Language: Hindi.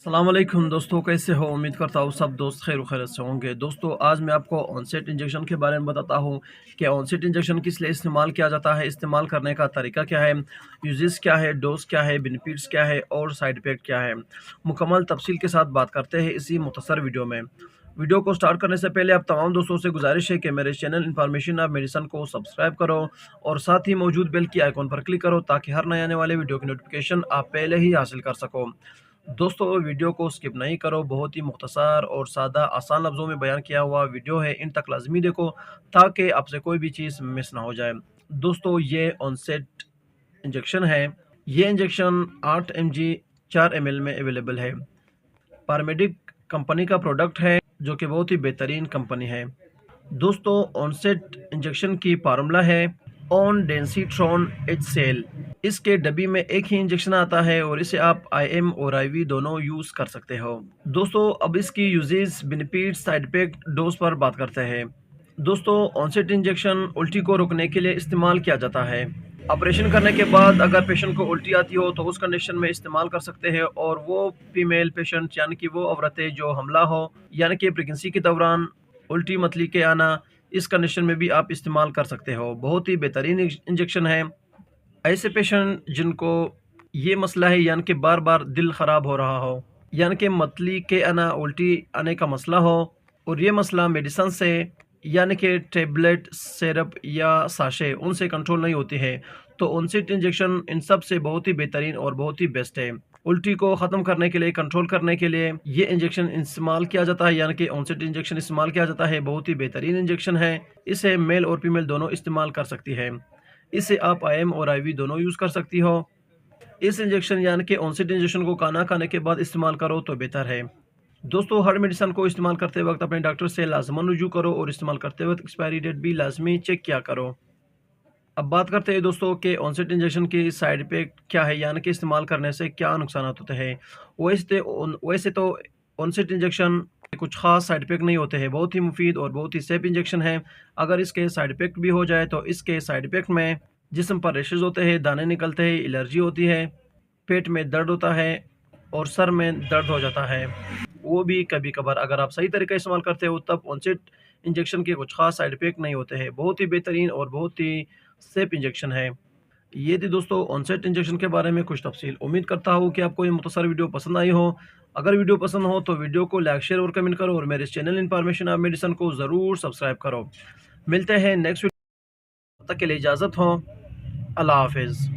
अस्सलाम वालेकुम दोस्तों, कैसे हो? उम्मीद करता हूँ सब दोस्त खैर खैरियत से होंगे। दोस्तों, आज मैं आपको ऑनसेट इंजेक्शन के बारे में बताता हूँ कि ऑनसेट इंजेक्शन किस लिए इस्तेमाल किया जाता है, इस्तेमाल करने का तरीका क्या है, यूजेस क्या है, डोज क्या है, बेनिफिट्स क्या है और साइड इफ़ेक्ट क्या है। मुकम्मल तफसील के साथ बात करते हैं इसी मुख्तसर वीडियो में। वीडियो को स्टार्ट करने से पहले आप तमाम दोस्तों से गुजारिश है कि मेरे चैनल इन्फॉर्मेशन ऑफ मेडिसिन को सब्सक्राइब करो और साथ ही मौजूद बेल की आइकॉन पर क्लिक करो ताकि हर नए आने वाले वीडियो की नोटिफिकेशन आप पहले ही हासिल कर सको। दोस्तों, वीडियो को स्किप नहीं करो, बहुत ही मुख्तसर और सादा आसान लफ्ज़ों में बयान किया हुआ वीडियो है, इन तक लाजमी देखो ताकि आपसे कोई भी चीज़ मिस ना हो जाए। दोस्तों, ये ऑनसेट इंजेक्शन है। ये इंजेक्शन 8 mg 4 ml में अवेलेबल है। पैरामेडिक कंपनी का प्रोडक्ट है जो कि बहुत ही बेहतरीन कंपनी है। दोस्तों, ऑनसेट इंजेक्शन की फार्मूला है ऑन डेंसिट्रॉन एच सेल। इसके डब्बी में एक ही इंजेक्शन आता है और इसे आप आईएम और आईवी दोनों यूज़ कर सकते हो। दोस्तों, अब इसकी uses, benefit, side effect, dose पर बात करते हैं। दोस्तों, ऑनसेट इंजेक्शन उल्टी को रोकने के लिए इस्तेमाल किया जाता है। ऑपरेशन करने के बाद अगर पेशेंट को उल्टी आती हो तो उस कंडीशन में इस्तेमाल कर सकते हैं, और वो फीमेल पेशेंट यानी कि वो औरतें जो हमला हो यानी कि प्रेगनेंसी के दौरान उल्टी मतली के आना, इस कंडीशन में भी आप इस्तेमाल कर सकते हो। बहुत ही बेहतरीन इंजेक्शन है। ऐसे पेशेंट जिनको ये मसला है यानी कि बार बार दिल ख़राब हो रहा हो, यानी कि मतली के आना, उल्टी आने का मसला हो, और ये मसला मेडिसिन से यानी कि टेबलेट, सिरप या साशे उनसे कंट्रोल नहीं होती है, तो ऑनसेट इंजेक्शन इन सब से बहुत ही बेहतरीन और बहुत ही बेस्ट है। उल्टी को ख़त्म करने के लिए, कंट्रोल करने के लिए ये इंजेक्शन इस्तेमाल किया जाता है, यानी कि ऑनसेट इंजेक्शन इस्तेमाल किया जाता है। बहुत ही बेहतरीन इंजेक्शन है। इसे मेल और फीमेल दोनों इस्तेमाल कर सकती है। इसे आप आईएम और आईवी दोनों यूज़ कर सकती हो। इस इंजेक्शन यानी कि ऑनसेट इंजेक्शन को खाना खाने के बाद इस्तेमाल करो तो बेहतर है। दोस्तों, हर मेडिसिन को इस्तेमाल करते वक्त अपने डॉक्टर से लाजमन रुजू करो और इस्तेमाल करते वक्त एक्सपायरी डेट भी लाजमी चेक किया करो। अब बात करते हैं दोस्तों कि ऑनसेट इंजेक्शन की साइड इफेक्ट क्या है, यानी कि इस्तेमाल करने से क्या नुकसान होते हैं। वैसे तो ऑनसेट इंजेक्शन के कुछ खास साइड इफेक्ट नहीं होते हैं। बहुत ही मुफीद और बहुत ही सेफ इंजेक्शन है। अगर इसके साइड इफेक्ट भी हो जाए तो इसके साइड इफेक्ट में जिस्म पर रेशेज होते हैं, दाने निकलते हैं, एलर्जी होती है, पेट में दर्द होता है और सर में दर्द हो जाता है, वो भी कभी कभार। अगर आप सही तरीके इस्तेमाल करते हो तब ऑनसेट इंजेक्शन के कुछ खास साइड इफेक्ट नहीं होते हैं। बहुत ही बेहतरीन और बहुत ही सेफ इंजेक्शन है। ये थी दोस्तों ऑनसेट इंजेक्शन के बारे में कुछ तफसील। उम्मीद करता हूँ कि आपको ये मुख्तसर वीडियो पसंद आई हो। अगर वीडियो पसंद हो तो वीडियो को लाइक, शेयर और कमेंट करो और मेरे चैनल इन्फॉर्मेशन ऑफ मेडिसिन को ज़रूर सब्सक्राइब करो। मिलते हैं नेक्स्ट वीडियो, तब तक के लिए इजाज़त हो। अल्लाह हाफिज़।